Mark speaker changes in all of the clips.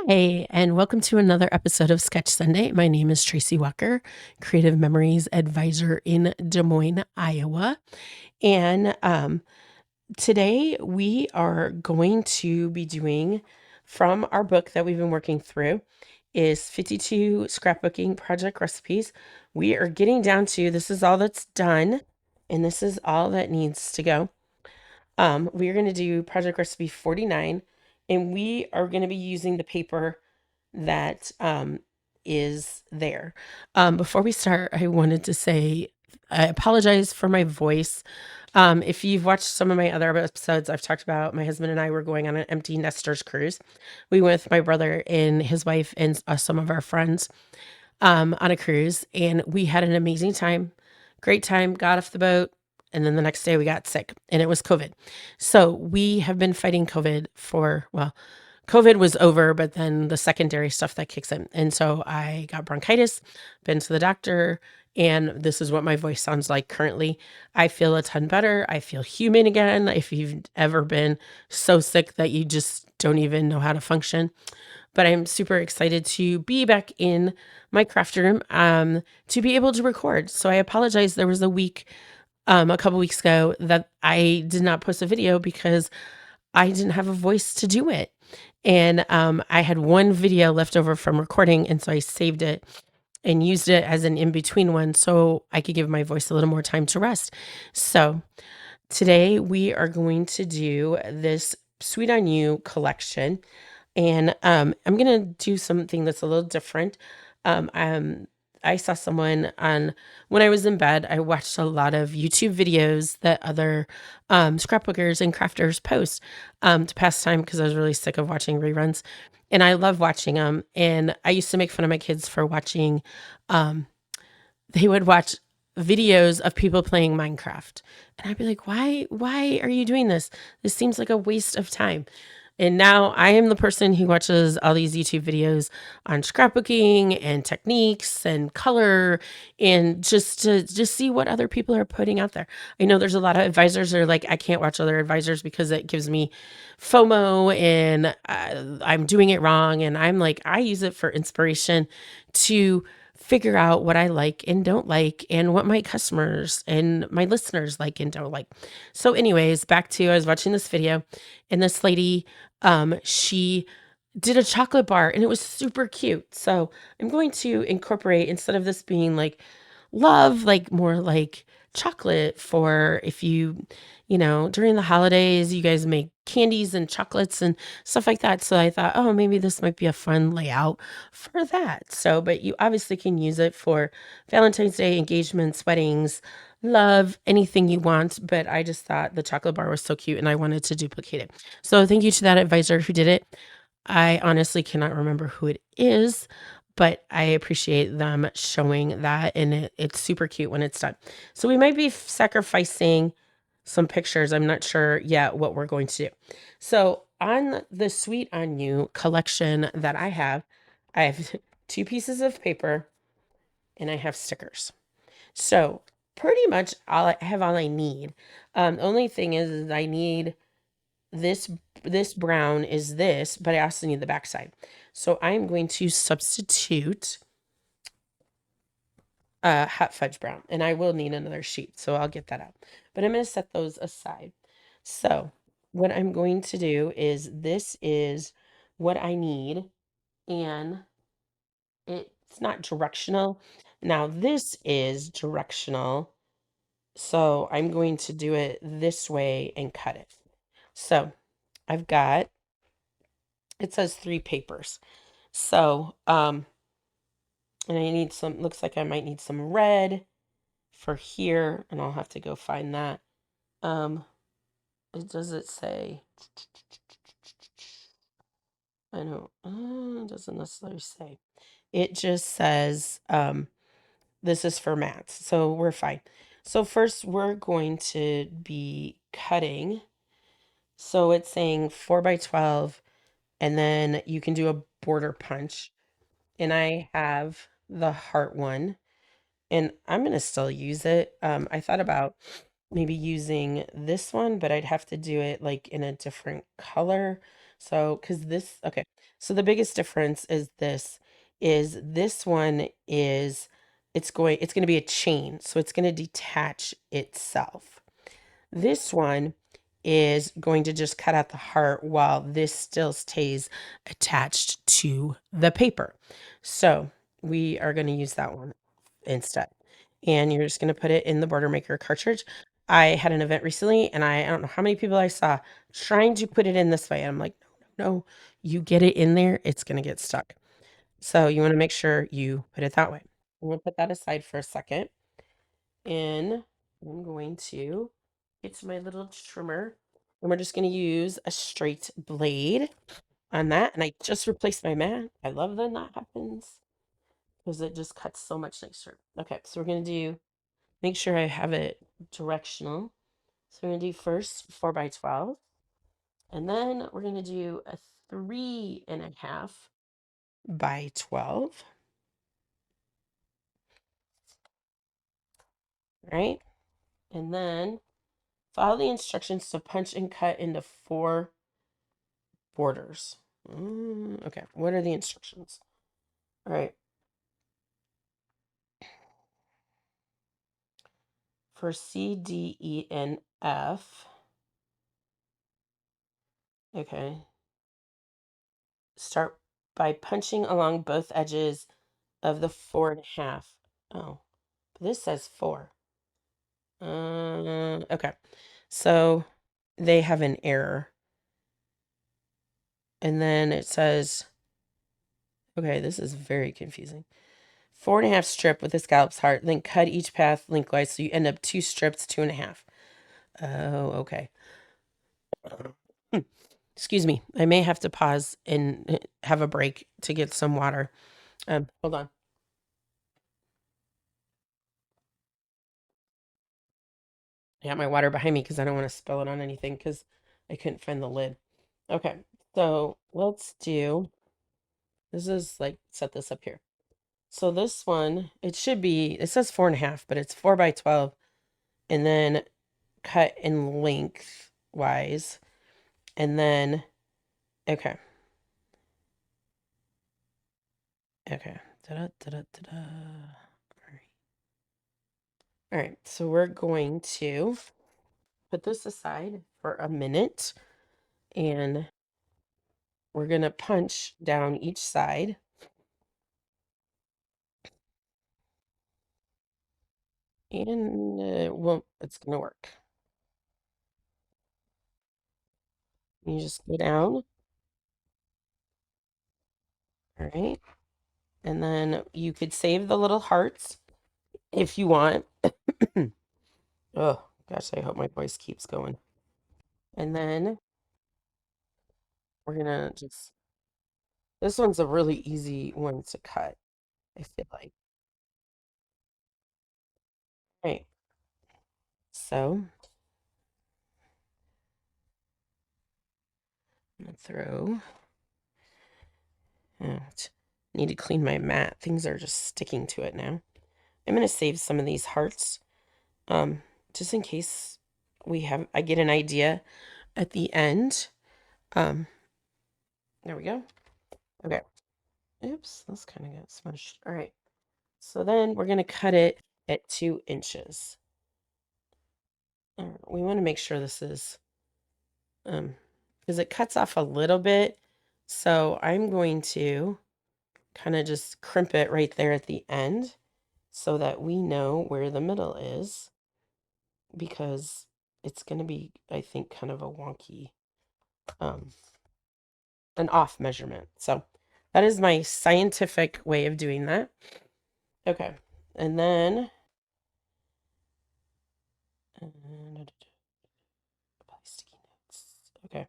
Speaker 1: Hey, and welcome to another episode of Sketch Sunday. My name is Tracy Walker, Creative Memories Advisor in Des Moines, Iowa. And today we are going to be doing from our book that we've been working through is 52 Scrapbooking Project Recipes. We are getting down to this is all that's done, and this is all that needs to go. We are going to do project recipe 49, and we are going to be using the paper that is there. Before we start, I wanted to say I apologize for my voice. If you've watched some of my other episodes, I've talked about my husband and I were going on an empty nesters cruise. We went with my brother and his wife and some of our friends on a cruise, and we had an amazing time. Great time, got off the boat, and then the next day we got sick, and it was COVID. So we have been fighting COVID COVID was over, but then the secondary stuff that kicks in. And so I got bronchitis, been to the doctor, and this is what my voice sounds like currently. I feel a ton better. I feel human again. If you've ever been so sick that you just don't even know how to function. But I'm super excited to be back in my craft room to be able to record. So I apologize. There was a couple weeks ago that I did not post a video because I didn't have a voice to do it. And I had one video left over from recording, and so I saved it and used it as an in-between one so I could give my voice a little more time to rest. So today we are going to do this Sweet on You collection. And I'm going to do something that's a little different. I saw someone when I was in bed, I watched a lot of YouTube videos that other scrapbookers and crafters post to pass time because I was really sick of watching reruns. And I love watching them. And I used to make fun of my kids for watching, they would watch videos of people playing Minecraft. And I'd be like, why are you doing this? This seems like a waste of time. And now I am the person who watches all these YouTube videos on scrapbooking and techniques and color and just to see what other people are putting out there. I know there's a lot of advisors that are like, I can't watch other advisors because it gives me FOMO and I'm doing it wrong. And I'm like, I use it for inspiration to figure out what I like and don't like and what my customers and my listeners like and don't like. So anyways, back to I was watching this video and this lady she did a chocolate bar and it was super cute. So I'm going to incorporate, instead of this being like love, like more like chocolate for if during the holidays, you guys make candies and chocolates and stuff like that. So I thought, oh, maybe this might be a fun layout for that. So, but you obviously can use it for Valentine's Day, engagements, weddings, love, anything you want. But I just thought the chocolate bar was so cute and I wanted to duplicate it. So thank you to that advisor who did it. I honestly cannot remember who it is, but I appreciate them showing that, and it's super cute when it's done. So we might be sacrificing some pictures. I'm not sure yet what we're going to do. So on the Sweet on You collection that I have 2 pieces of paper and I have stickers. So pretty much all I need. The only thing is I need this brown is this, but I also need the backside. So I'm going to substitute hot fudge brown, and I will need another sheet, so I'll get that out. But I'm going to set those aside. So what I'm going to do is this is what I need, and it's not directional. Now this is directional, so I'm going to do it this way and cut it. So I've got, it says 3 papers. So, and I need some, looks like I might need some red for here, and I'll have to go find that. Does it say? I don't, it doesn't necessarily say. It just says, this is for mats, so we're fine. So first we're going to be cutting. So it's saying 4x12, and then you can do a border punch. And I have the heart one, and I'm going to still use it. I thought about maybe using this one, but I'd have to do it like in a different color. So, because okay, so the biggest difference is this one is, it's going to be a chain. So it's going to detach itself. This one is going to just cut out the heart while this still stays attached to the paper. So we are going to use that one instead. And you're just going to put it in the border maker cartridge. I had an event recently and I don't know how many people I saw trying to put it in this way. And I'm like, no, no, no, you get it in there, it's going to get stuck. So you want to make sure you put it that way. I'm going to put that aside for a second. And I'm going to get to my little trimmer. And we're just going to use a straight blade on that. And I just replaced my mat. I love when that happens because it just cuts so much nicer. Okay, so we're going to make sure I have it directional. So we're going to do first 4x12. And then we're going to do a 3.5 by 12. Right? And then follow the instructions to punch and cut into 4 borders. Okay, what are the instructions? All right. For C, D, E, and F. Okay. Start by punching along both edges of the 4.5. Oh, but this says 4. Okay. So they have an error. And then it says, okay, this is very confusing. 4.5 strip with a scallop's heart, then cut each path lengthwise so you end up 2 strips, 2.5. Oh, okay. Excuse me. I may have to pause and have a break to get some water. Hold on. I got my water behind me because I don't want to spill it on anything because I couldn't find the lid. Okay, so let's do, this is like, set this up here. So this one, it should be, it says 4.5, but it's 4x12 and then cut in lengthwise. And then, okay. Okay. Da-da, da-da, da-da. All right. All right. So we're going to put this aside for a minute and we're going to punch down each side. And well, it's going to work. You just go down. All right. And then you could save the little hearts if you want. Oh, gosh, I hope my voice keeps going. And then we're going to just, this one's a really easy one to cut, I feel like. Right. So I'm going to throw, oh, need to clean my mat. Things are just sticking to it now. I'm going to save some of these hearts, just in case I get an idea at the end. There we go. Okay. Oops, that's kind of got smushed. All right. So then we're going to cut it at 2 inches. We want to make sure this is, because it cuts off a little bit. So I'm going to kind of just crimp it right there at the end so that we know where the middle is, because it's going to be, I think, kind of a wonky, um, an off measurement. So that is my scientific way of doing that. Okay. And then apply sticky notes. Okay.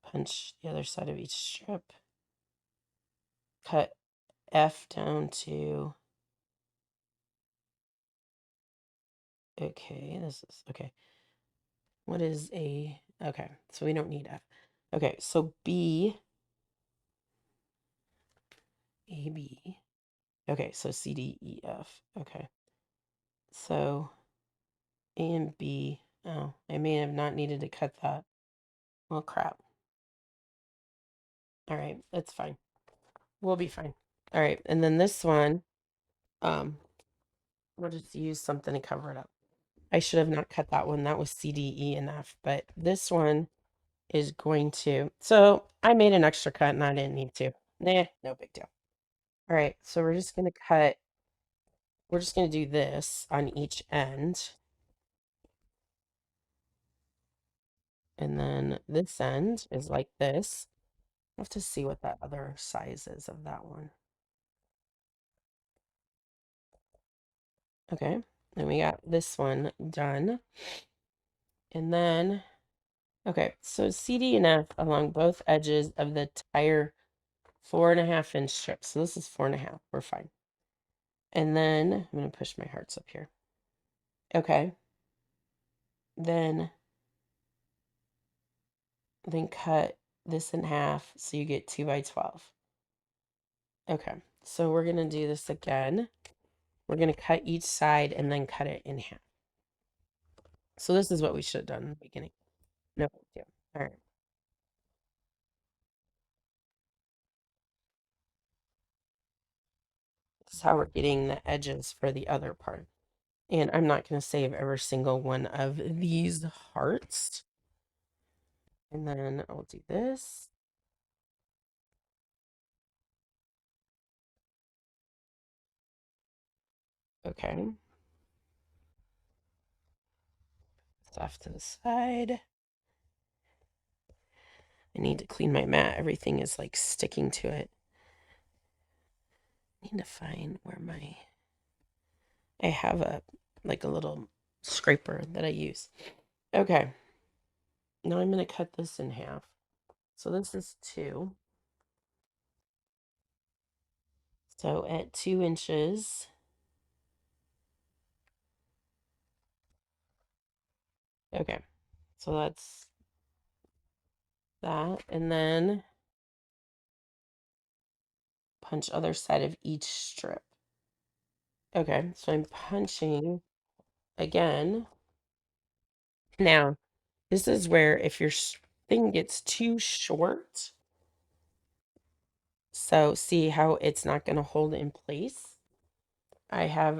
Speaker 1: Punch the other side of each strip. Cut F down to, okay, this is, okay. What is A? Okay, so we don't need F. Okay, so B, A, B. Okay, so C, D, E, F. Okay. So A and B. Oh, I may have not needed to cut that. Well, crap. All right, that's fine. We'll be fine. All right, and then this one, um, we'll just use something to cover it up. I should have not cut that one. That was C, D, E enough, but this one is going to, so I made an extra cut and I didn't need to. Nah, no big deal. All right, so we're just going to do this on each end. And then this end is like this. I have to see what that other size is of that one. Okay, and we got this one done. And then, okay, so CD and F along both edges of the tire 4.5 inch strip. So this is 4.5. We're fine. And then I'm going to push my hearts up here. Okay. Then cut this in half so you get 2 by 12. Okay. So we're going to do this again. We're going to cut each side and then cut it in half. So this is what we should have done in the beginning. No big deal. All right. This is how we're getting the edges for the other part. And I'm not going to save every single one of these hearts. And then I'll do this. Okay. It's off to the side. I need to clean my mat. Everything is like sticking to it. I need to find where I have like a little scraper that I use. Okay. Now I'm going to cut this in half. So this is 2. So at 2 inches, okay. So that's that. And then punch other side of each strip. Okay, so I'm punching again. Now, this is where if your thing gets too short, so see how it's not going to hold in place. I have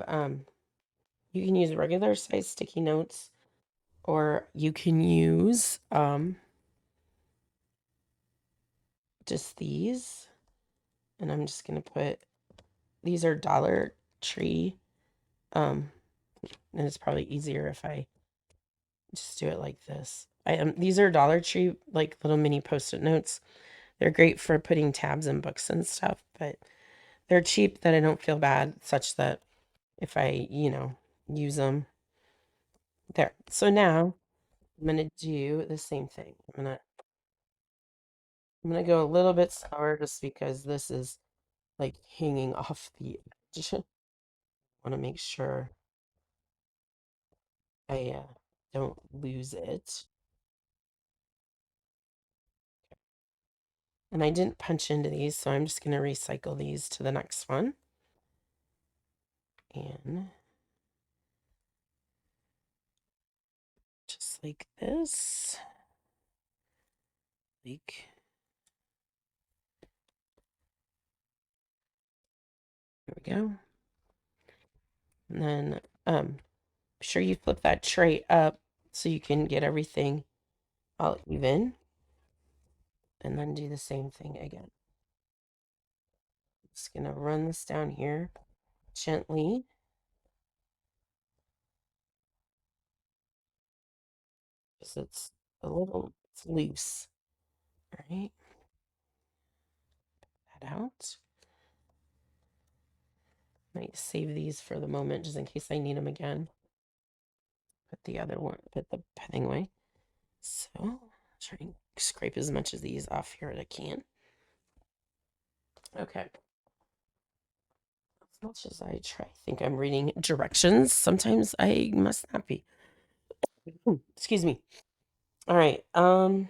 Speaker 1: you can use regular size sticky notes or you can use just these. And I'm just going to put these are Dollar Tree and it's probably easier if I just do it like this. These are Dollar Tree like little mini post-it notes. They're great for putting tabs in books and stuff, but they're cheap that I don't feel bad, such that if I, use them. There. So now I'm gonna do the same thing. I'm gonna go a little bit slower just because this is like hanging off the edge. I want to make sure I don't lose it. And I didn't punch into these, so I'm just gonna recycle these to the next one. And just like this. Like, there we go. And then sure you flip that tray up so you can get everything all even. And then do the same thing again. Just gonna run this down here gently. Because it's loose. All right. That out. Might save these for the moment just in case I need them again. Put the thing away. So try and scrape as much of these off here as I can. Okay. As much as I try, I think I'm reading directions. Sometimes I must not be. Excuse me. All right. All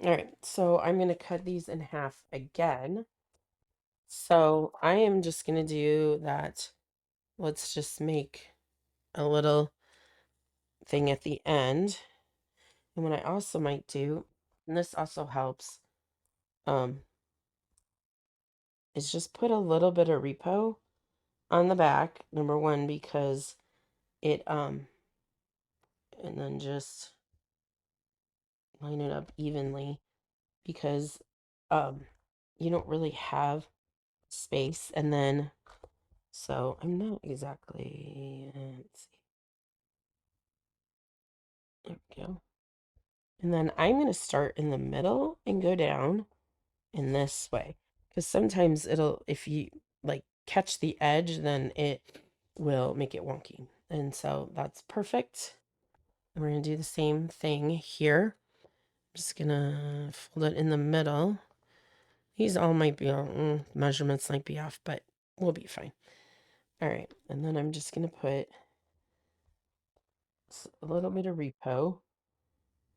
Speaker 1: right. So I'm going to cut these in half again. So I am just going to do that. Let's just make a little thing at the end. And what I also might do And this also helps, um, is just put a little bit of repo on the back, number one, because it, and then just line it up evenly because, um, you don't really have space. And then, so I'm not exactly, let's see, there we go. And then I'm going to start in the middle and go down in this way. Because sometimes it'll, if you like catch the edge, then it will make it wonky. And so that's perfect. And we're going to do the same thing here. I'm just going to fold it in the middle. These all might be, measurements might be off, but we'll be fine. All right. And then I'm just going to put a little bit of repo.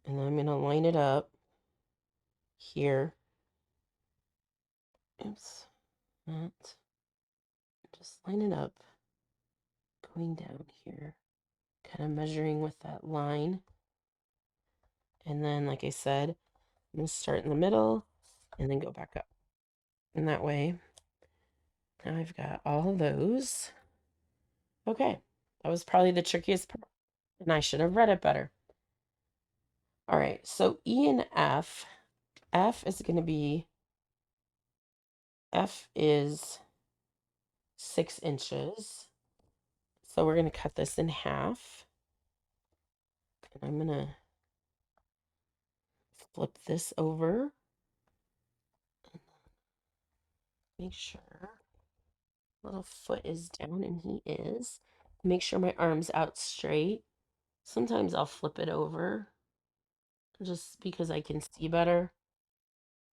Speaker 1: And then I'm going to line it up here. Oops. That. Just line it up. Going down here. Kind of measuring with that line. And then, like I said, I'm going to start in the middle and then go back up. And that way, now I've got all of those. Okay, that was probably the trickiest part, and I should have read it better. All right, so E and F. F is going to be, F is 6 inches. So we're going to cut this in half. And I'm going to flip this over. Make sure little foot is down, and he is. Make sure my arm's out straight. Sometimes I'll flip it over just because I can see better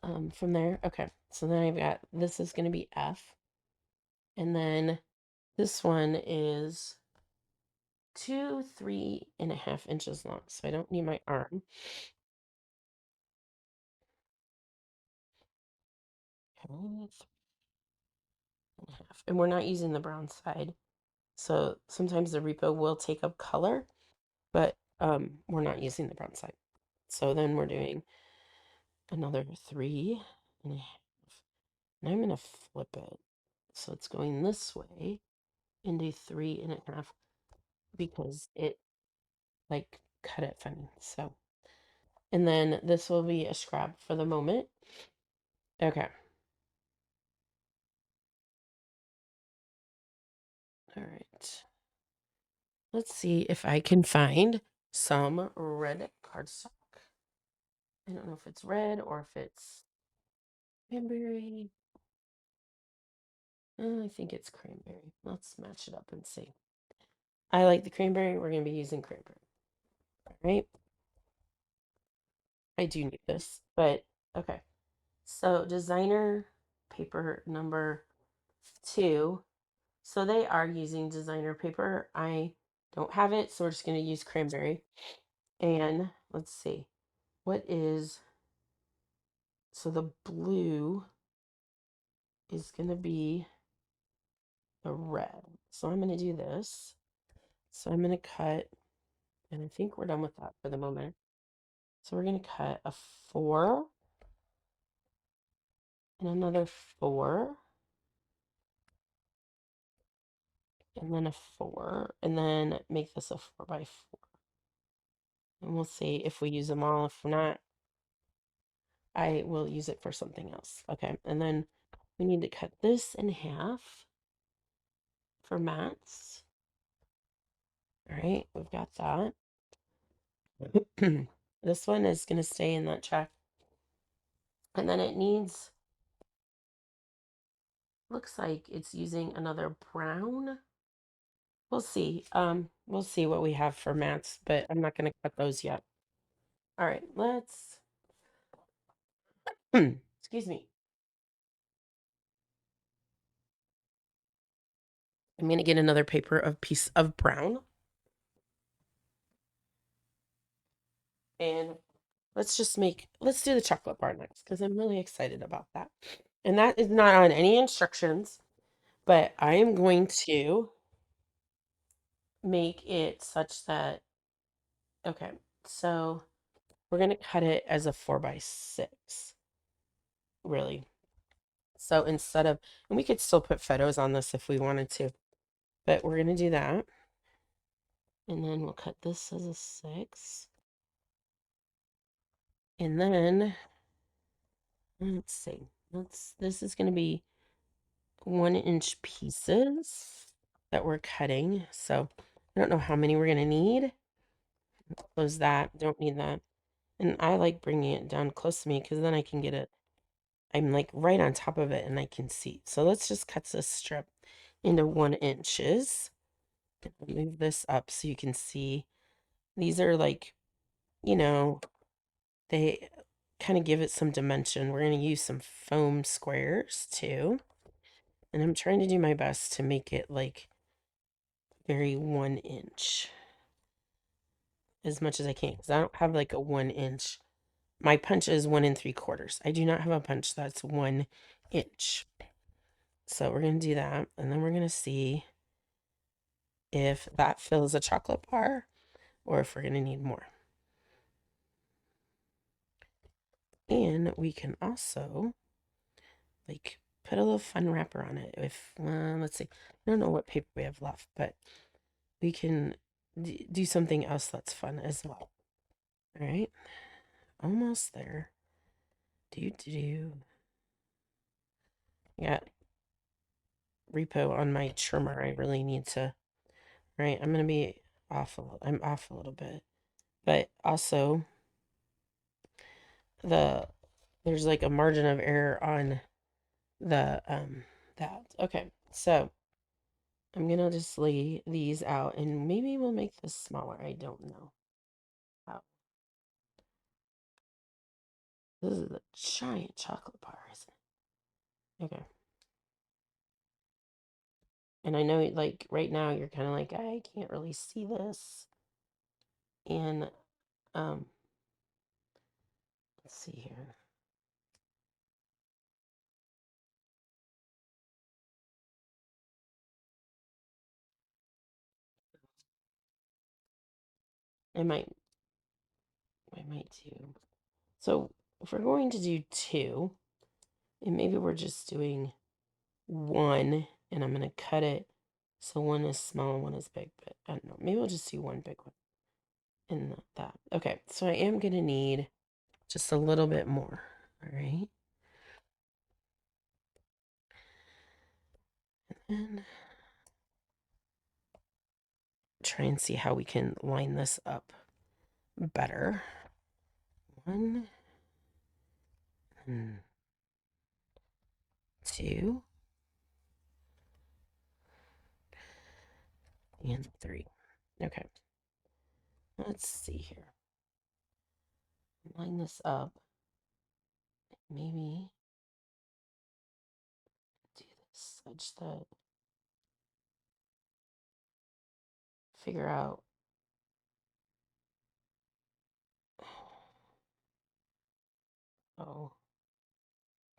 Speaker 1: from there. Okay, so then I've got, this is going to be F. And then this one is 3.5 inches long. So I don't need my arm. Okay, 3.5. And we're not using the brown side. So sometimes the repo will take up color, but we're not using the brown side. So then we're doing another 3.5. And I'm going to flip it. So it's going this way and do 3.5 because it like cut it funny. So, and then this will be a scrap for the moment. Okay. All right. Let's see if I can find some red cardstock. I don't know if it's red or if it's cranberry. I think it's cranberry. Let's match it up and see. I like the cranberry. We're going to be using cranberry. All right. I do need this, but okay. So designer paper number 2. So they are using designer paper. I don't have it, so we're just going to use cranberry. And let's see. What is, so the blue is going to be the red. So I'm going to do this. So I'm going to cut, and I think we're done with that for the moment. So we're going to cut a 4 and another 4 and then a 4 and then make this a 4 by 4. And we'll see if we use them all. If not, I will use it for something else. Okay, and then we need to cut this in half for mats. All right, we've got that. This one is going to stay in that track. And then it needs, looks like it's using another brown. We'll see. We'll see what we have for mats, but I'm not going to cut those yet. All right, let's, excuse me. I'm going to get another paper of piece of brown. And let's do the chocolate bar next because I'm really excited about that. And that is not on any instructions, but I am going to make it such that, okay, so we're going to cut it as a 4x6, really. So instead of, and we could still put photos on this if we wanted to, but we're going to do that. And then we'll cut this as a 6. And then, let's see, this is going to be 1-inch pieces that we're cutting. So I don't know how many we're going to need. Close that, don't need that. And I like bringing it down close to me because then I can get it. I'm like right on top of it and I can see. So let's just cut this strip into 1 inches. Move this up so you can see. These are like, you know, they kind of give it some dimension. We're going to use some foam squares too. And I'm trying to do my best to make it like very 1 inch as much as I can because I don't have like a 1 inch. My punch is 1 3/4. I do not have a punch that's 1 inch. So we're going to do that. And then we're going to see if that fills a chocolate bar or if we're going to need more. And we can also like put a little fun wrapper on it. If, let's see, I don't know what paper we have left, but we can do something else that's fun as well. All right, almost there. Got repo on my trimmer. I really need to. All right, I'm gonna be off I'm off a little bit, but also there's like a margin of error on the that. Okay, so I'm gonna just lay these out and maybe we'll make this smaller. I don't know how. This is a giant chocolate bar, isn't it? Okay. And I know like right now you're kind of like, I can't really see this. And um let's see here. I might do. So if we're going to do 2, and maybe we're just doing 1, and I'm gonna cut it so 1 is small and 1 is big, but I don't know. Maybe we'll just do 1 big one and that. Okay, so I am gonna need just a little bit more. All right. And try and see how we can line this up better. 1 and 2 and 3. Okay. Let's see here. Line this up. Maybe do this such that figure out oh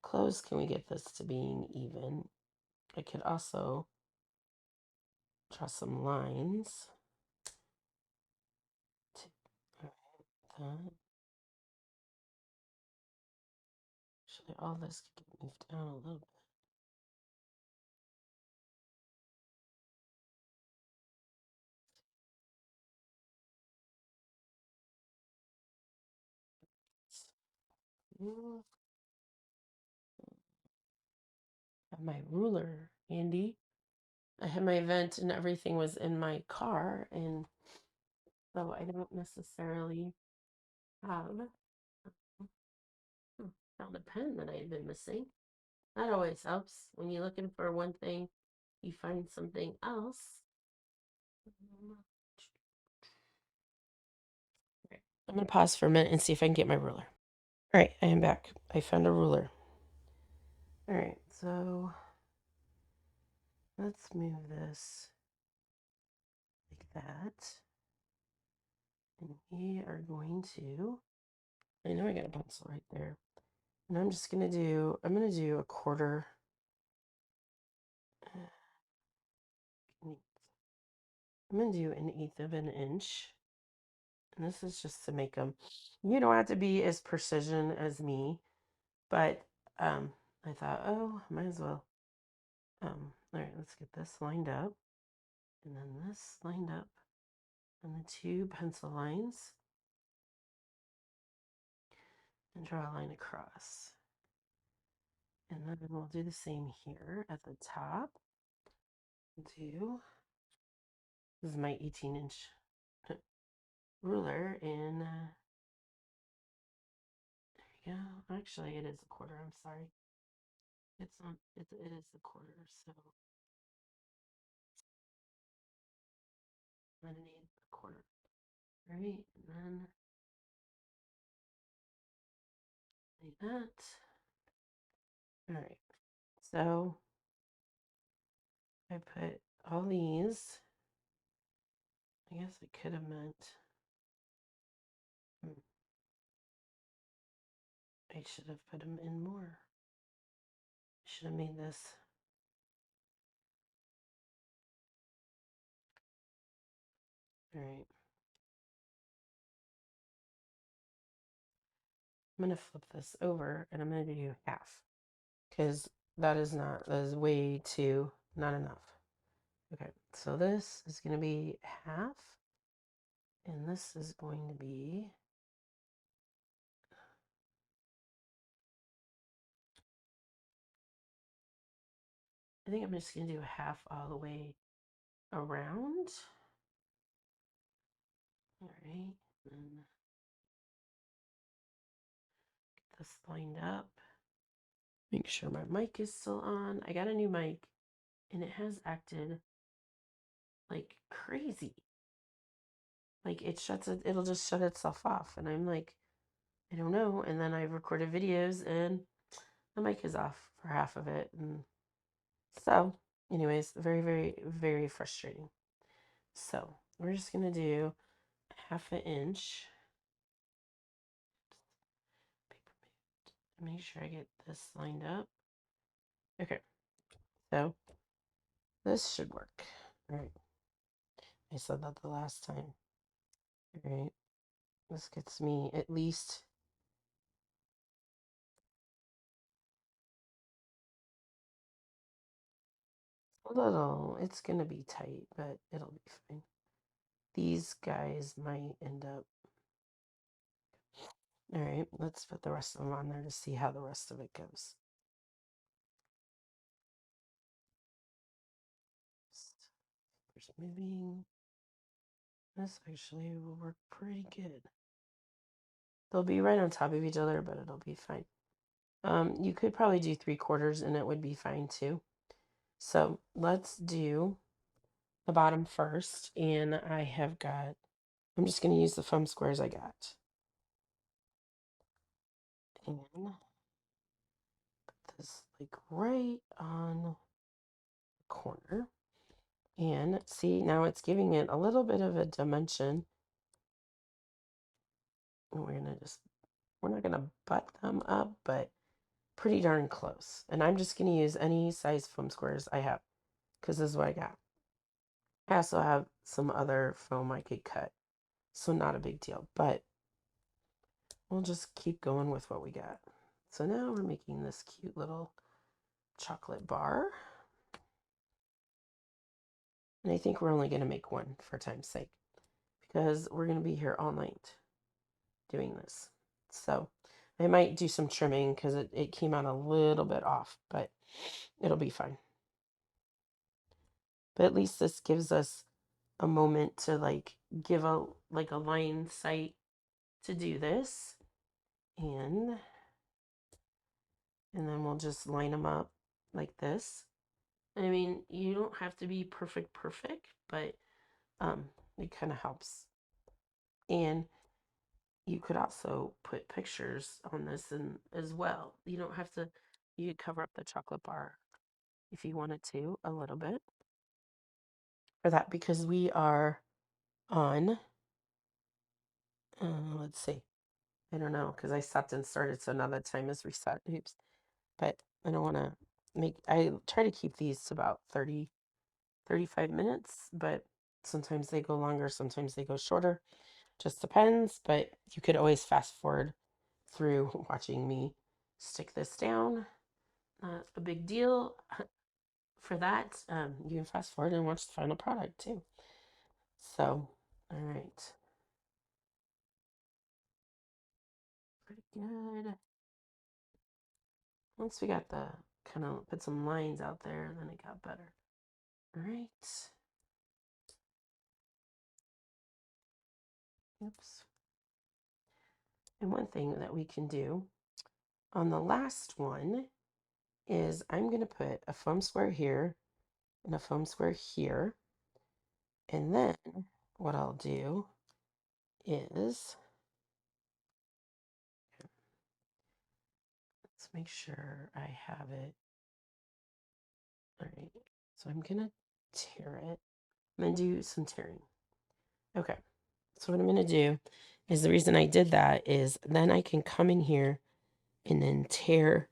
Speaker 1: close can we get this to being even. I could also draw some lines to that. Actually, all this could get moved down a little bit. Have my ruler handy. I had my event and everything was in my car, and so I don't necessarily have found a pen that I had been missing. That always helps. When you're looking for one thing, you find something else. Okay. I'm going to pause for a minute and see if I can get my ruler. All right, I am back. I found a ruler. All right, so let's move this like that. And we are going to, I know I got a pencil right there. And I'm just going to do, I'm going to do a quarter. I'm going to do 1/8 of an inch. And this is just to make them, you don't have to be as precision as me, but I thought, oh, might as well. All right, let's get this lined up, and then this lined up, and the two pencil lines, and draw a line across. And then we'll do the same here at the top. This is my 18-inch ruler, and there you go. Actually, it is a quarter. I'm sorry. It's not. It is a quarter. So I'm gonna need a quarter. All right, and then like that. All right. So I put all these. I guess I could have meant. I should have put them in more. I should have made this. All right. I'm gonna flip this over and I'm gonna do half because that is way too not enough. Okay, so this is gonna be half, and this is going to be I think I'm just gonna do half all the way around. All right, and get this lined up. Make sure my mic is still on. I got a new mic, and it has acted like crazy. Like it'll just shut itself off, and I'm like, I don't know. And then I've recorded videos, and the mic is off for half of it, and so, anyways, very, very, very frustrating. So we're just gonna do half an inch. Make sure I get this lined up. Okay, so this should work. All right, I said that the last time. All right, this gets me at least a little. It's gonna be tight, but it'll be fine. These guys might end up. All right, let's put the rest of them on there to see how the rest of it goes. Just moving. This actually will work pretty good. They'll be right on top of each other, but it'll be fine. You could probably do 3/4 and it would be fine too. So let's do the bottom first. And I'm just going to use the foam squares I got. And put this like right on the corner. And see, now it's giving it a little bit of a dimension. And we're not going to butt them up, but pretty darn close. And I'm just going to use any size foam squares I have because this is what I got. I also have some other foam I could cut, so not a big deal, but we'll just keep going with what we got. So now we're making this cute little chocolate bar. And I think we're only going to make one for time's sake because we're going to be here all night doing this. So I might do some trimming because it came out a little bit off, but it'll be fine. But at least this gives us a moment to like give a line sight to do this. And then we'll just line them up like this. I mean, you don't have to be perfect, but it kind of helps. And you could also put pictures on this and as well. You don't have to, you could cover up the chocolate bar if you wanted to a little bit for that because we are on, let's see, I don't know because I stopped and started, so now that time is reset. Oops. But I don't want to I try to keep these to about 35 minutes, but sometimes they go longer, sometimes they go shorter. Just depends, but you could always fast forward through watching me stick this down. Not a big deal for that. You can fast forward and watch the final product too. So, all right. Pretty good. Once we got the kind of put some lines out there, then it got better. All right. Oops. And one thing that we can do on the last one is I'm going to put a foam square here and a foam square here. And then what I'll do is, let's make sure I have it. All right. So I'm going to tear it. I'm going to do some tearing. Okay. So what I'm going to do is the reason I did that is then I can come in here and then tear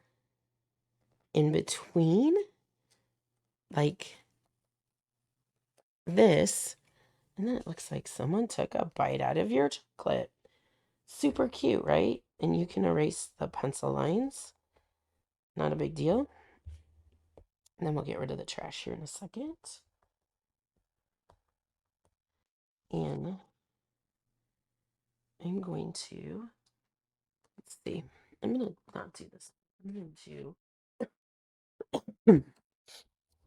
Speaker 1: in between like this. And then it looks like someone took a bite out of your chocolate. Super cute, right? And you can erase the pencil lines. Not a big deal. And then we'll get rid of the trash here in a second. And I'm going to, let's see, I'm going to not do this. I'm going to,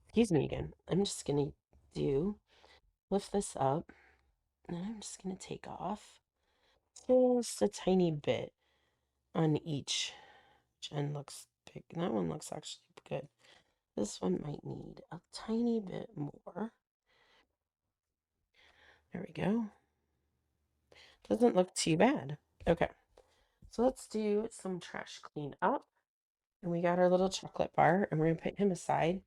Speaker 1: excuse me again. I'm just going to lift this up. And I'm just going to take off just a tiny bit on each. Which end looks big. That one looks actually good. This one might need a tiny bit more. There we go. Doesn't look too bad. Okay, so let's do some trash clean up. And we got our little chocolate bar, and we're going to put him aside.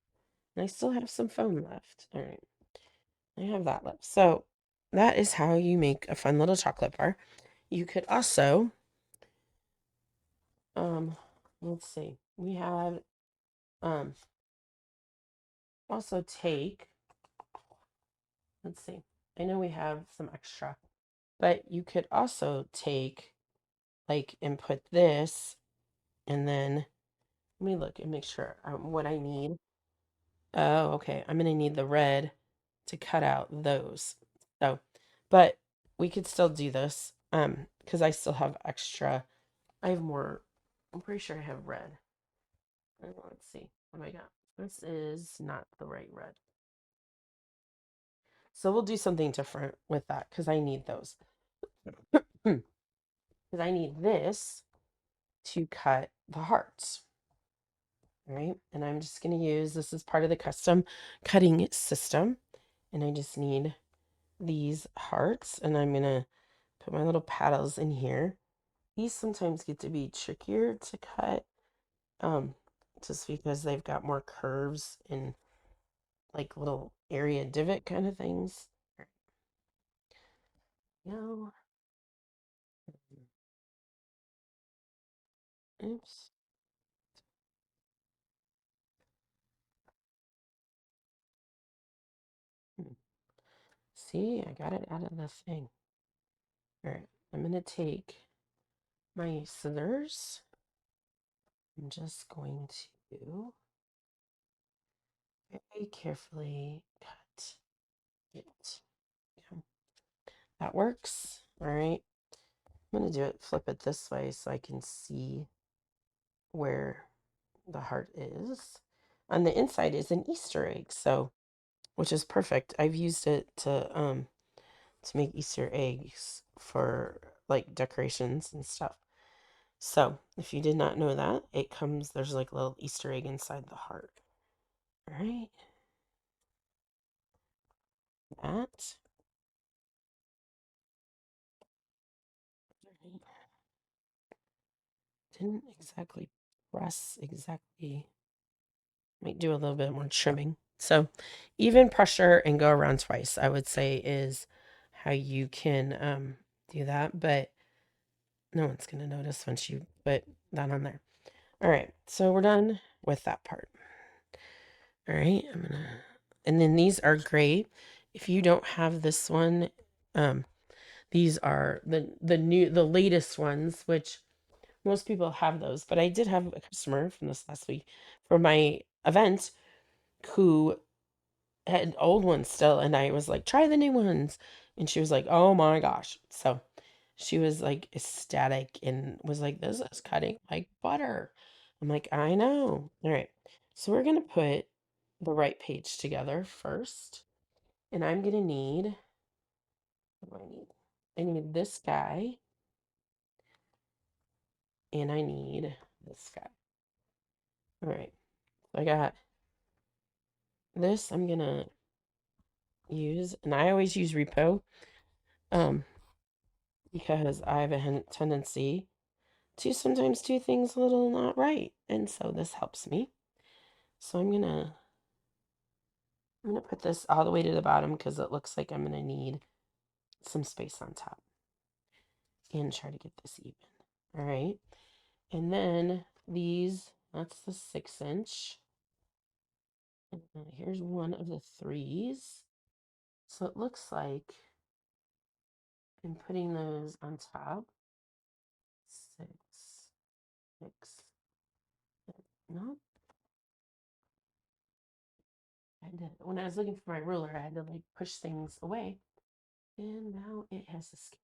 Speaker 1: And I still have some foam left. All right, I have that left. So that is how you make a fun little chocolate bar. You could also, let's see, we have, also take, let's see, I know we have some extra, but you could also take, like, and put this, and then, let me look and make sure what I need. Oh, okay. I'm gonna need the red to cut out those. So, but we could still do this, because I still have extra. I have more. I'm pretty sure I have red. Let's see what do I got. This is not the right red. So we'll do something different with that because I need those. Because I need this to cut the hearts. All right. And I'm just going to use, this is part of the custom cutting system. And I just need these hearts, and I'm going to put my little paddles in here. These sometimes get to be trickier to cut, just because they've got more curves and like little area divot kind of things. No. Oops. Hmm. See, I got it out of the thing. All right, I'm going to take my scissors. I'm just going to very carefully cut it. Yeah, that works. All right. I'm going to do it, flip it this way so I can see where the heart is. On the inside is an Easter egg, so which is perfect. I've used it to make Easter eggs for like decorations and stuff. So if you did not know that, it comes, there's like a little Easter egg inside the heart. All right. That. Didn't exactly press exactly. Might do a little bit more trimming. So even pressure and go around twice, I would say, is how you can do that. But no one's going to notice once you put that on there. All right. So we're done with that part. All right. And then these are great. If you don't have this one, These are the latest ones, which most people have those, but I did have a customer from this last week for my event who had old ones still, and I was like, try the new ones. And she was like, oh my gosh. So she was like ecstatic and was like, this is cutting like butter. I'm like, I know. All right. So we're gonna put the right page together first. And I'm gonna need, what do I need? I need this guy, and I need this guy. All right. So I got this. I'm gonna use, and I always use repo, um, because I have a tendency to sometimes do things a little not right, and so this helps me. So I'm gonna put this all the way to the bottom because it looks like I'm gonna need some space on top, and try to get this even. All right, and then these, that's the 6 inch. And here's one of the 3s. So it looks like I'm putting those on top. 6, 6. No, I had to, when I was looking for my ruler, I had to like push things away. And now it has escaped.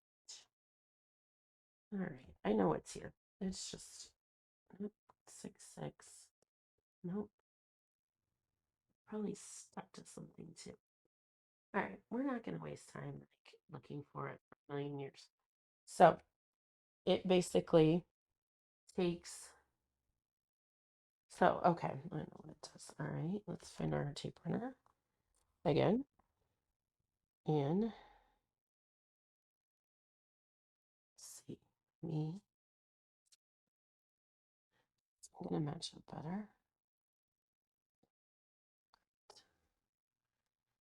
Speaker 1: All right, I know it's here. It's just, nope, 6, 6. Nope, probably stuck to something too. All right, we're not going to waste time like looking for it for a million years. So it basically takes, so okay, I know what it does. All right, let's find our tape runner again. And let's see, me, I'm going to match it better.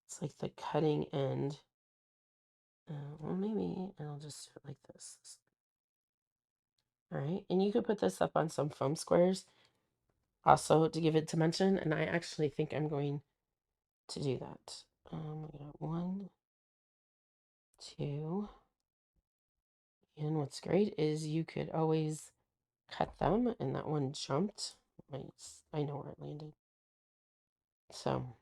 Speaker 1: It's like the cutting end. Well, maybe I'll just do it like this. All right, and you could put this up on some foam squares also to give it dimension, and I actually think I'm going to do that. We got 1, 2, and what's great is you could always cut them, and that one jumped. I know where it landed. So,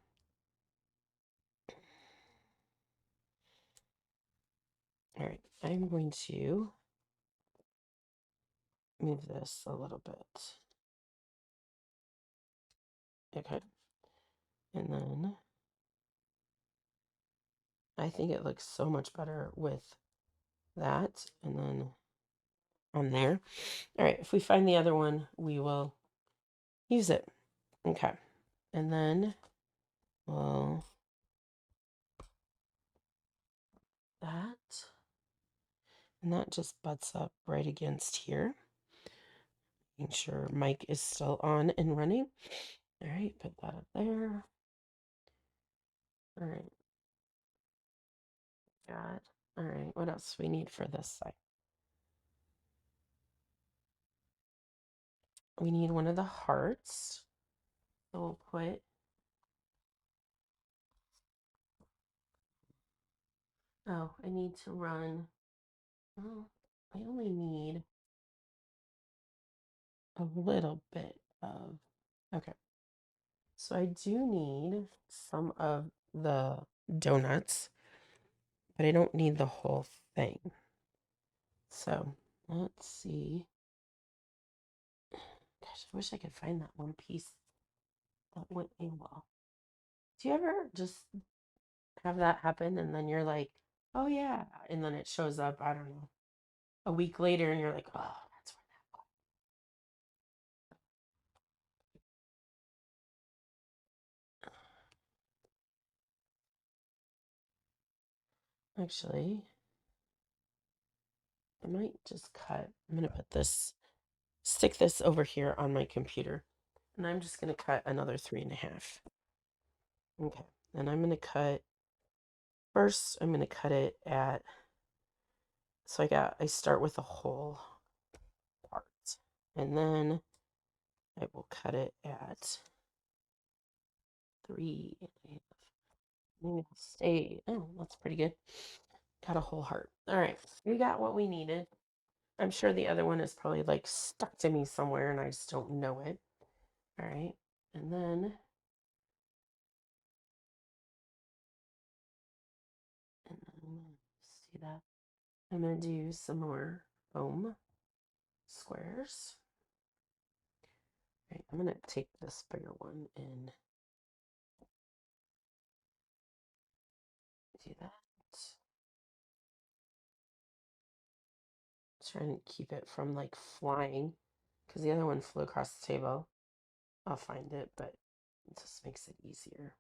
Speaker 1: all right, I'm going to move this a little bit. Okay, and then I think it looks so much better with that, and then on there. All right, if we find the other one, we will use it. Okay, and then we'll that, and that just butts up right against here. Making sure mic is still on and running. All right, put that up there. All right, got. All right, what else we need for this side? We need one of the hearts. So we'll put, oh, I need to run, oh, I only need a little bit of, okay. So I do need some of the donuts, but I don't need the whole thing. So let's see. Gosh, I wish I could find that one piece that went in well. Do you ever just have that happen and then you're like, oh yeah, and then it shows up, I don't know, a week later and you're like, oh, that's where that. Actually, I might just cut. I'm gonna put this, stick this over here on my computer, and I'm just gonna cut another 3.5. Okay, and I'm gonna cut first. I'm gonna cut it at, so I start with a whole part, and then I will cut it at 3.5. Maybe it'll stay. Oh, that's pretty good. Got a whole heart. All right, we got what we needed. I'm sure the other one is probably like stuck to me somewhere and I just don't know it. All right, and then see that. I'm gonna do some more foam squares. All right, I'm gonna take this bigger one and do that. Trying to keep it from like flying because the other one flew across the table. I'll find it, but it just makes it easier.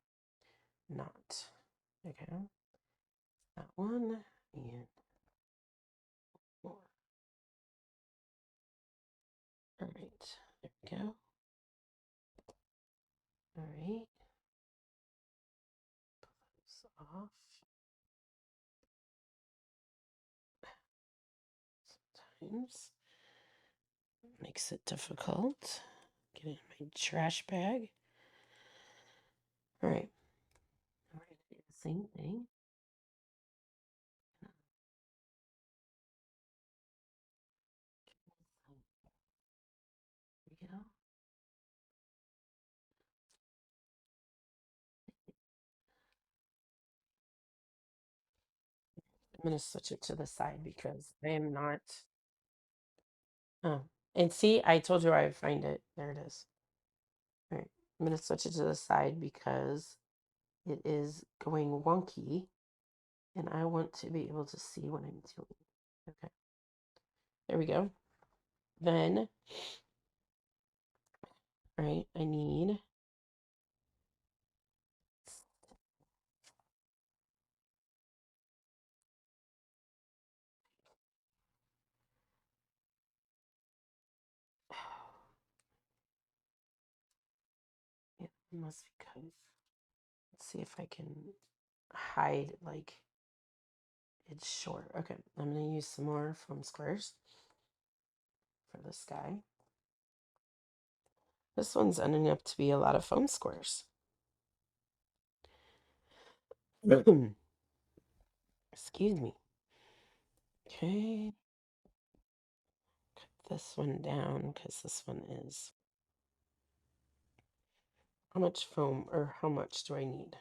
Speaker 1: Not. Okay, that one and more. All right, there we go. All right, pull those off. Sometimes makes it difficult. Get it in my trash bag. All right, we're gonna do the same thing. There we go. I'm gonna switch it to the side because I am not. Oh, and see, I told you where I find it. There it is. All right, I'm gonna switch it to the side because it is going wonky, and I want to be able to see what I'm doing. Okay, there we go. Then, all right, I need. Yeah, it must be because. Let's see if I can hide like it's short. Okay, I'm gonna use some more foam squares for this guy. This one's ending up to be a lot of foam squares. Excuse me. Okay, cut this one down because this one is. How much foam or how much do I need?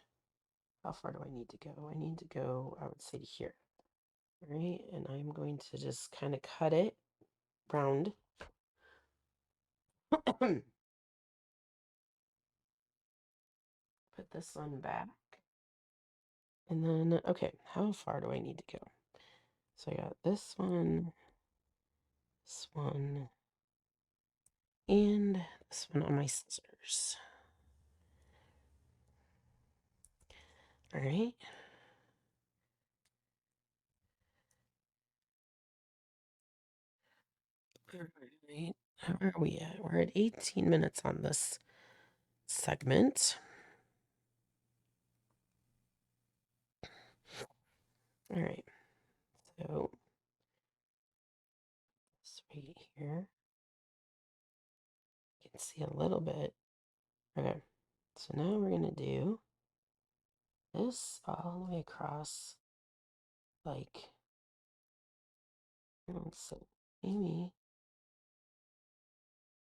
Speaker 1: How far do I need to go? I need to go, I would say, to here. All right, and I'm going to just kind of cut it round. Put this one back. And then, okay, how far do I need to go? So I got this one, and this one on my scissors. All right. All right. Where are we at? We're at 18 minutes on this segment. All right. So this right here. You can see a little bit. Okay. So now we're going to do this all the way across, like, let's see, maybe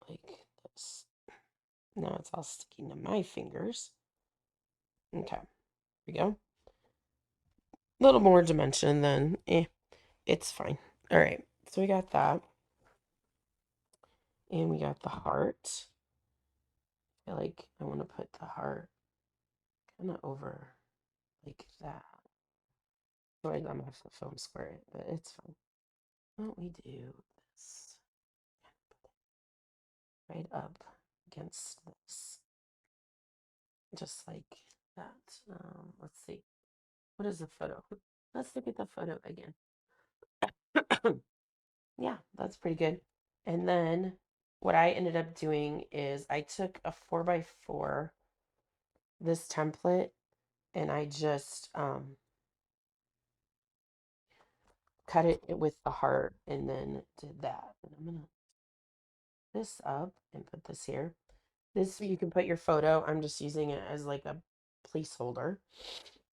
Speaker 1: like this. Now it's all sticking to my fingers. Okay. Here we go. A little more dimension than, it's fine. All right. So we got that. And we got the heart. I feel like I want to put the heart kind of over like that. Otherwise, I'm gonna have to foam square it, but it's fine. Why don't we do this right up against this, just like that. Let's see. What is the photo? Let's look at the photo again. Yeah, that's pretty good. And then what I ended up doing is I took a 4x4, this template, and I just cut it with the heart and then did that. And I'm gonna this up and put this here. This you can put your photo. I'm just using it as like a placeholder.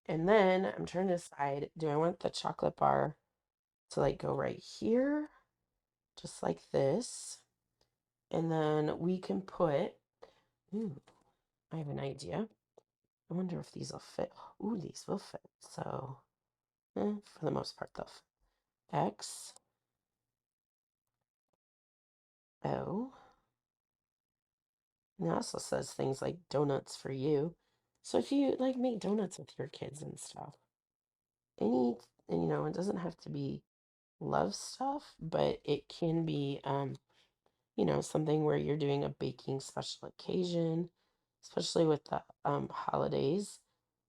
Speaker 1: And then I'm trying to decide, do I want the chocolate bar to like go right here, just like this? And then we can put, ooh, I have an idea. I wonder if these will fit. Ooh, these will fit. So, for the most part, they'll fit. X, O. And it also says things like donuts for you. So if you like make donuts with your kids and stuff, any, and, it doesn't have to be love stuff, but it can be, something where you're doing a baking special occasion, especially with the holidays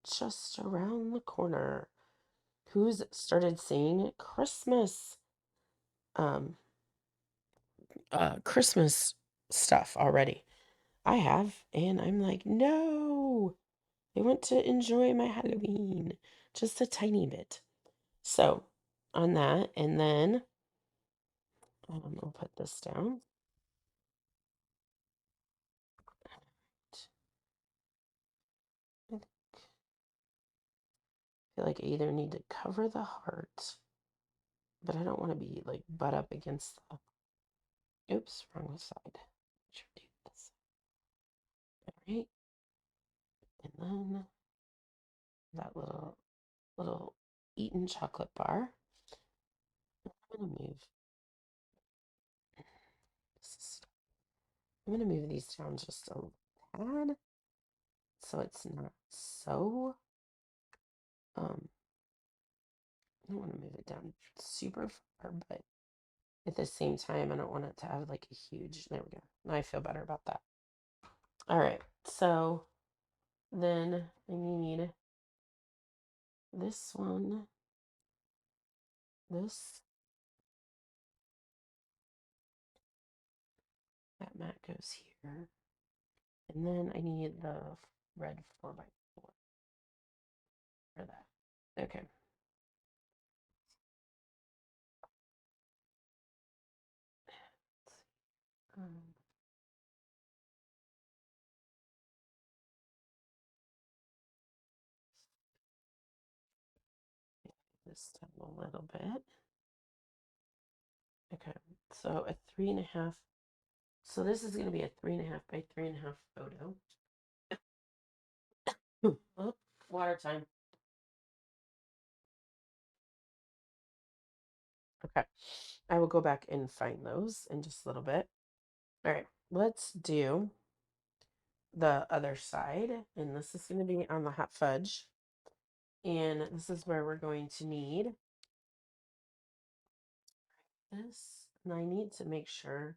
Speaker 1: just around the corner. Who's started saying um Christmas stuff already? I have, and I'm like, no, I want to enjoy my Halloween just a tiny bit. So on that, and then I'll put this down. I feel like I either need to cover the heart, but I don't want to be like butt up against the. Oops, wrong side. Should do this. All right, and then that little eaten chocolate bar. I'm gonna move. I'm gonna move these down just a tad, so it's not so. I don't want to move it down super far, but at the same time, I don't want it to have like a huge. There we go. Now I feel better about that. All right, so then I need this one, this, that mat goes here, and then I need the red 4x4 for that. Okay. Um, this down a little bit. Okay, so a 3.5. So this is going to be a 3.5 by 3.5 photo. Oh, water time. Okay, I will go back and find those in just a little bit. All right, let's do the other side, and this is going to be on the hot fudge. And this is where we're going to need this. And I need to make sure.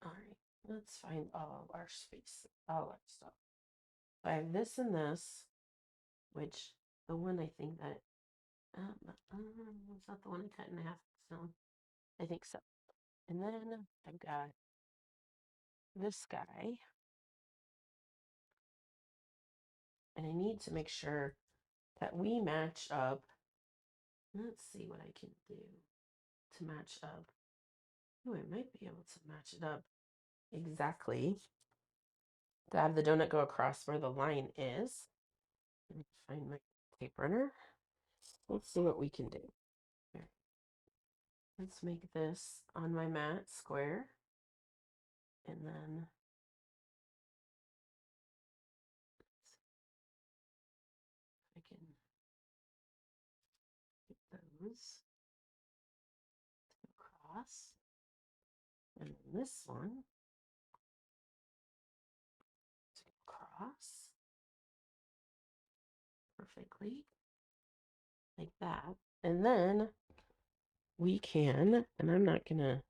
Speaker 1: All right, let's find all of our space, all our stuff. I have this and this, which the one I think that is that the one I cut in half? So I think so. And then I've got this guy, and I need to make sure that we match up. Let's see what I can do to match up. Oh, I might be able to match it up exactly to have the donut go across where the line is. Let me find my tape runner. Let's see what we can do. Here. Let's make this on my mat square, and then I can get those across, and then this one to go across perfectly like that. And then we can, and I'm not gonna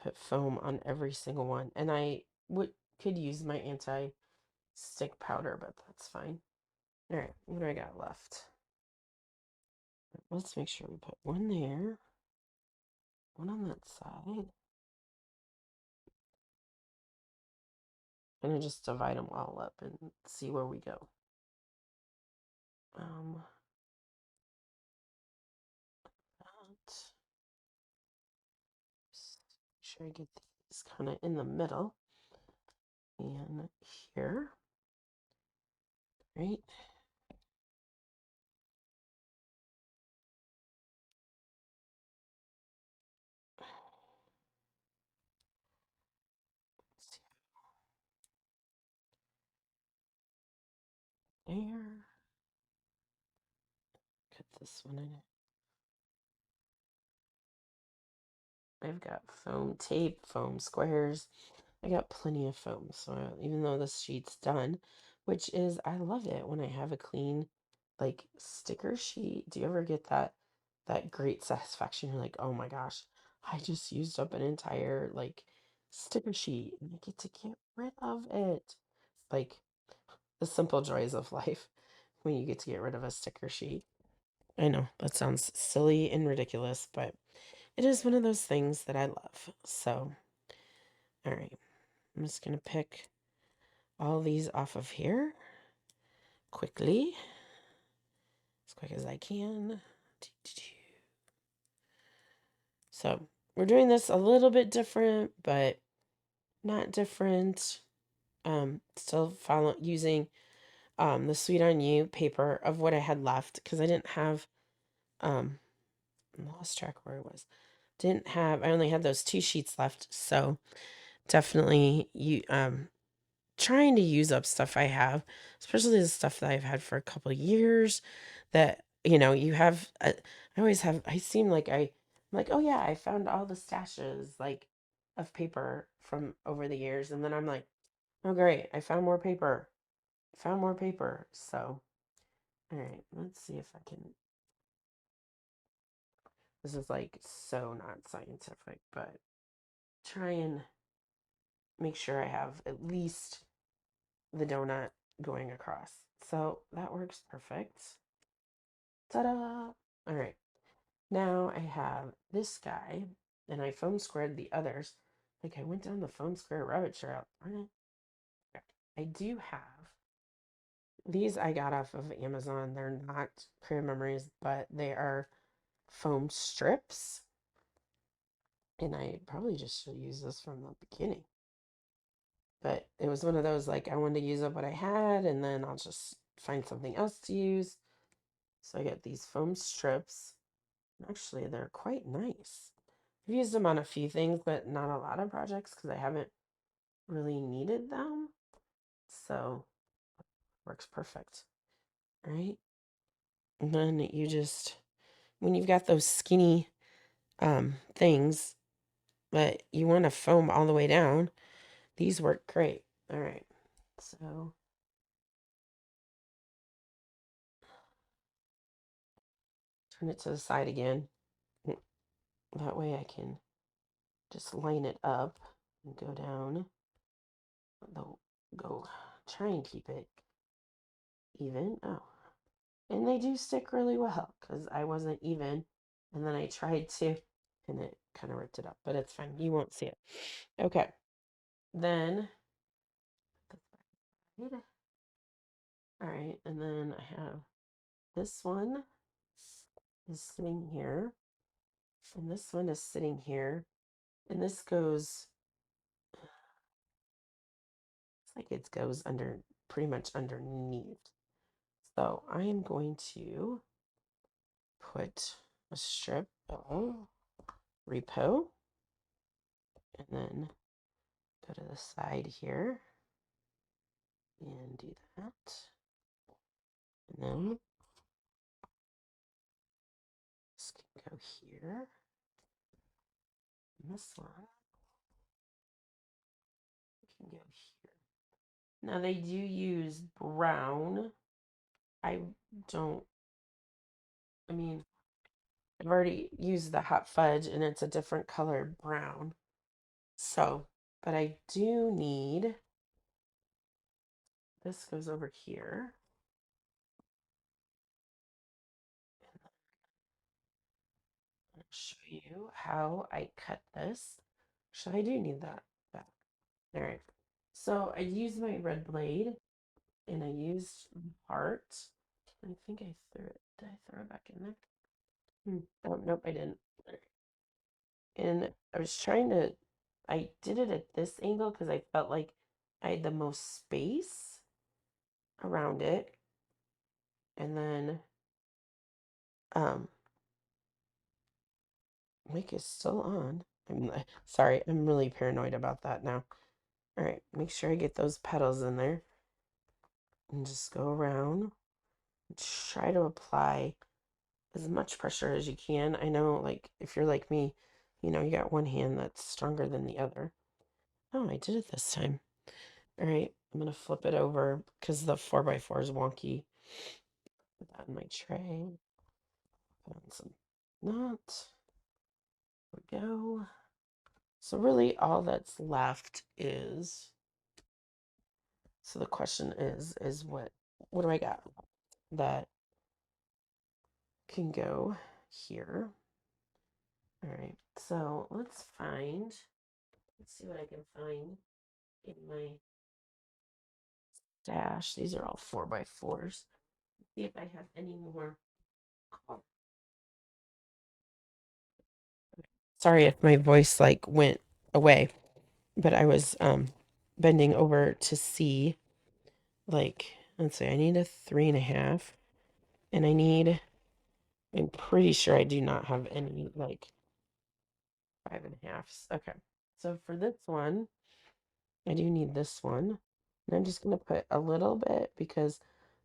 Speaker 1: put foam on every single one, and I could use my anti-stick powder, but that's fine. All right, what do I got left? Let's make sure we put one there, one on that side, and then just divide them all up and see where we go. That. Just make sure I get these kind of in the middle, and here, right? there. Put this one in. I've got foam tape, foam squares. I got plenty of foam. So even though this sheet's done, which is, I love it when I have a clean, like sticker sheet. Do you ever get that great satisfaction? You're like, oh my gosh, I just used up an entire like sticker sheet and I get to get rid of it. Like the simple joys of life when you get to get rid of a sticker sheet. I know that sounds silly and ridiculous, but it is one of those things that I love. So, all right, I'm just going to pick all these off of here quickly, as quick as I can. So, we're doing this a little bit different, but not different. Still using the Sweet on You paper of what I had left because I didn't have um lost track where I was. I only had those 2 sheets left, so definitely trying to use up stuff I have, especially the stuff that I've had for a couple of years that, you have, I seem like I'm like, oh yeah, I found all the stashes like of paper from over the years. And then I'm like, oh great, I found more paper, found more paper. So, all right, let's see if I can, this is like so not scientific, but try and make sure I have at least the donut going across. So that works perfect. Ta-da! All right, now I have this guy, and I foam squared the others. Like I went down the foam square rabbit trail. I do have these I got off of Amazon. They're not Creative Memories, but they are foam strips. And I probably just should use this from the beginning. But it was one of those like I wanted to use up what I had, and then I'll just find something else to use. So I get these foam strips. Actually, they're quite nice. I've used them on a few things, but not a lot of projects because I haven't really needed them. So works perfect, right? And then when you've got those skinny things, but you want to foam all the way down, these work great. All right, so turn it to the side again. That way I can just line it up and go down. Though, go try and keep it even. Oh, and they do stick really well because I wasn't even, and then I tried to, and it kind of ripped it up, but it's fine. You won't see it. Okay, then, all right, and then I have this one is sitting here, and this one is sitting here, and this goes, it's like it goes under, pretty much underneath. So I am going to put a strip of repo and then go to the side here and do that. And then this can go here. And this one can go here. Now they do use brown. I don't, I mean, I've already used the hot fudge and it's a different color brown. So, but I do need, this goes over here. I'll show you how I cut this. So I do need that back. All right. So I used my red blade and I used heart. I think I threw it. Did I throw it back in there? Oh, nope, I didn't. And I was trying to, I did it at this angle because I felt like I had the most space around it. And then, um, mic is still on. I'm sorry, I'm really paranoid about that now. All right, make sure I get those petals in there. and just go around and try to apply as much pressure as you can. I know, like, if you're like me, you got one hand that's stronger than the other. Oh, I did it this time. All right, I'm gonna flip it over because the 4x4 is wonky. Put that in my tray. Put on some nuts. There we go. So really all that's left is, so the question is what do I got that can go here? All right, so let's see what I can find in my stash. These are all 4x4s. See if I have any more. Oh, sorry if my voice like went away, but I was bending over to see, like, let's see, I need a 3.5, and I'm pretty sure I do not have any like 5.5s. Okay, so for this one, I do need this one. And I'm just going to put a little bit because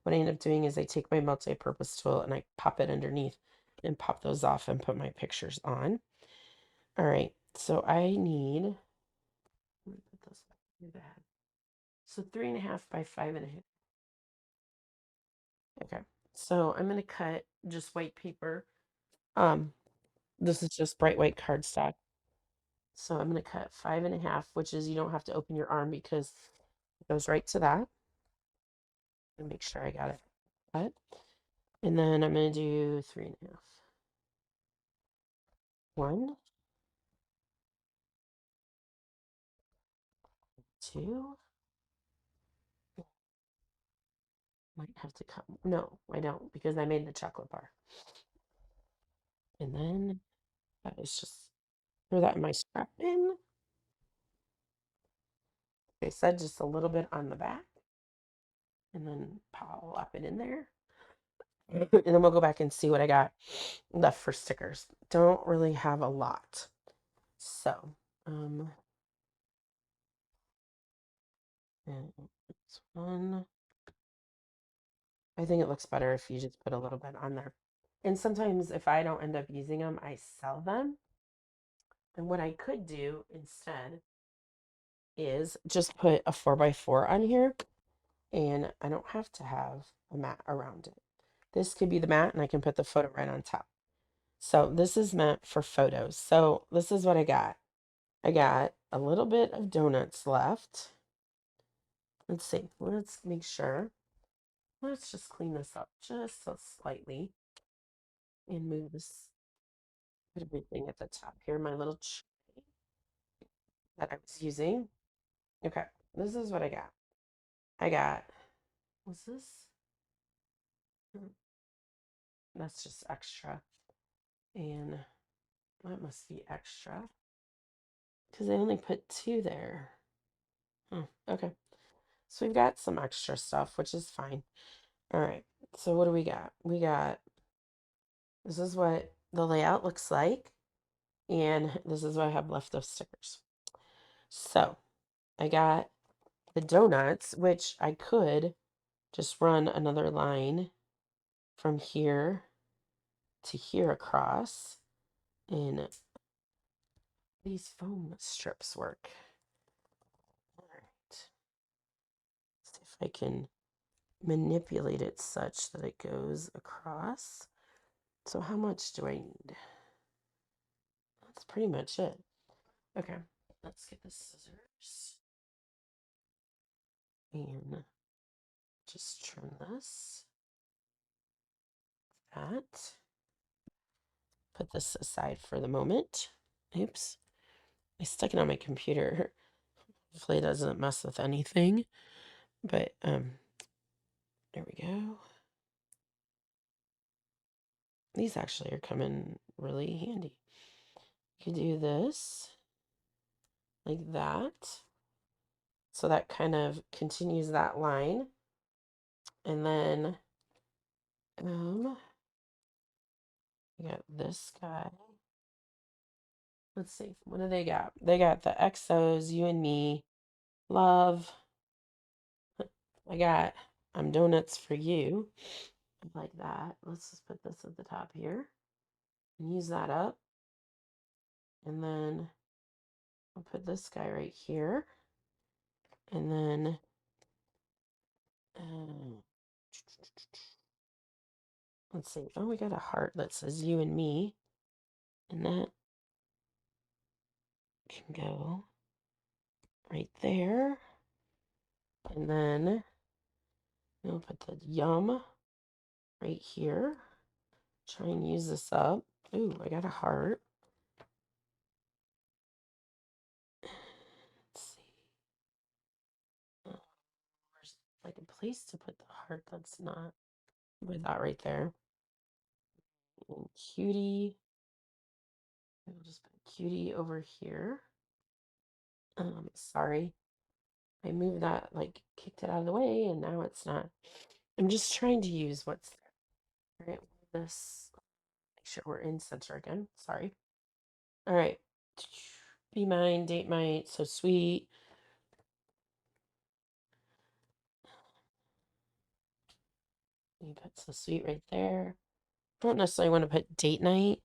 Speaker 1: what I end up doing is I take my multi-purpose tool and I pop it underneath and pop those off and put my pictures on. All right, so I need, let me put this back in the bag. So 3.5 by 5.5. Okay, so I'm going to cut just white paper. Um, this is just bright white cardstock. So I'm going to cut 5.5, which is you don't have to open your arm because it goes right to that. And make sure I got it cut. And then I'm going to do 3.5. 1, 2. Might have to cut. No, I don't because I made the chocolate bar. And then that is just throw that in my scrap bin. Like I said, just a little bit on the back. And then pop it in there. And then we'll go back and see what I got left for stickers. Don't really have a lot. So, and this one. I think it looks better if you just put a little bit on there. And sometimes if I don't end up using them, I sell them. And what I could do instead is just put a 4x4 on here, and I don't have to have a mat around it. This could be the mat and I can put the photo right on top. So this is meant for photos. So this is what I got. I got a little bit of donuts left. Let's see. Let's make sure. Let's just clean this up just so slightly and move this, put everything at the top here. My little tray that I was using. Okay, this is what I got. I got, was this? Hmm, that's just extra. And that must be extra because I only put 2 there. Okay. So we've got some extra stuff, which is fine. All right. So what do we got? This is what the layout looks like. And this is what I have left of stickers. So I got the donuts, which I could just run another line from here to here across. And these foam strips work. All right. See if I can manipulate it such that it goes across. So how much do I need? That's pretty much it. Okay, let's get the scissors and just trim this. That. Put this aside for the moment. Oops. I stuck it on my computer. Hopefully it doesn't mess with anything. But there we go. These actually are coming really handy. You can do this like that. So that kind of continues that line. And then we got this guy. Let's see. What do they got? They got the XOs, you and me, love. I got donuts for you. Like that. Let's just put this at the top here and use that up. And then I'll put this guy right here. And then let's see. Oh, we got a heart that says you and me. And that can go right there. And then we'll put the yum right here. Try and use this up. Ooh, I got a heart. Let's see. There's like a place to put the heart that's not. Put that right there. And cutie. We'll just put cutie over here. Sorry. I moved that, like kicked it out of the way, and now it's not. I'm just trying to use what's there. All right, this. Make sure we're in center again. Sorry. All right. Be mine, date mine, so sweet. You put so sweet right there. Don't necessarily want to put date night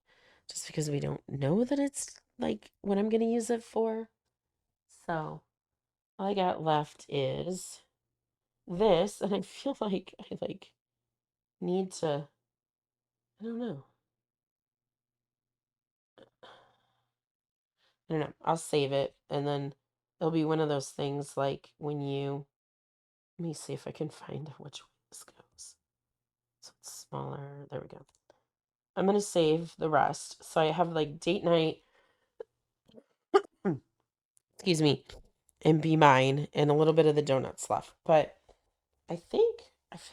Speaker 1: just because we don't know that it's like what I'm going to use it for. So all I got left is this, and I feel like I need to, I don't know. I don't know. I'll save it, and then it'll be one of those things like when you, let me see if I can find which way this goes. So it's smaller. There we go. I'm going to save the rest. So I have like date night, excuse me, and be mine, and a little bit of the donuts left. But I feel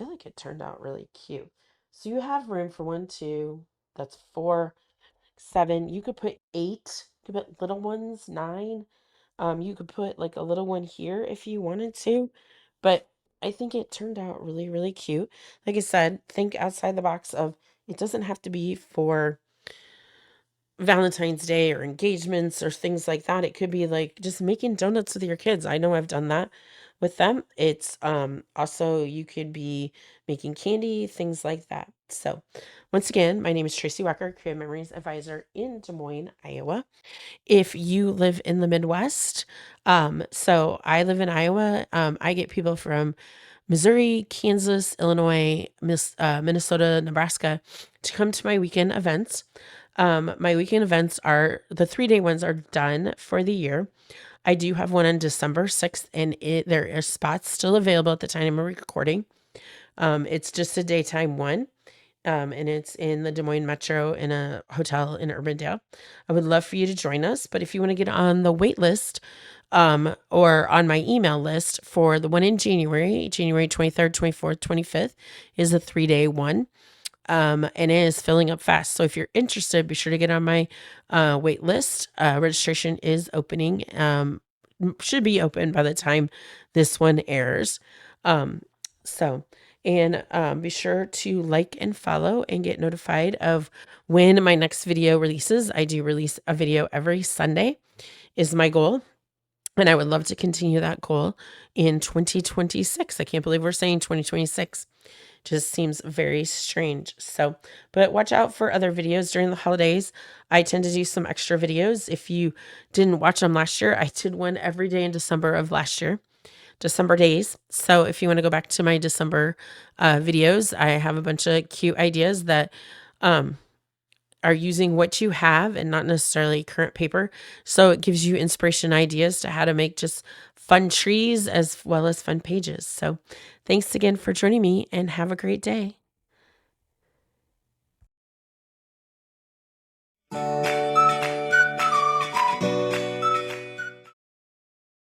Speaker 1: like it turned out really cute. So you have room for 1, 2, that's 4, 7. You could put 8. You could put little ones, 9. You could put like a little one here if you wanted to. But I think it turned out really, really cute. Like I said, think outside the box of it doesn't have to be for Valentine's Day or engagements or things like that. It could be like just making donuts with your kids. I know I've done that with them. It's also you could be making candy, things like that. So once again, my name is Tracy Walker, Creative Memories Advisor in Des Moines, Iowa. If you live in the Midwest, so I live in Iowa. I get people from Missouri, Kansas, Illinois, Minnesota, Nebraska to come to my weekend events. My weekend events are the 3-day ones are done for the year. I do have one on December 6th, and there are spots still available at the time of recording. It's just a daytime one. And it's in the Des Moines Metro in a hotel in Urbandale. I would love for you to join us, but if you want to get on the wait list, or on my email list for the one in January 23rd, 24th, 25th is a 3-day one. And it is filling up fast. So if you're interested, be sure to get on my wait list. Registration is opening, should be open by the time this one airs. Be sure to like and follow and get notified of when my next video releases. I do release a video every Sunday is my goal. And I would love to continue that goal in 2026. I can't believe we're saying 2026. Just seems very strange. So, but watch out for other videos during the holidays. I tend to do some extra videos. If you didn't watch them last year, I did one every day in December of last year, December days. So if you want to go back to my December videos, I have a bunch of cute ideas that are using what you have and not necessarily current paper. So it gives you inspiration ideas to how to make just fun trees as well as fun pages. So thanks again for joining me and have a great day.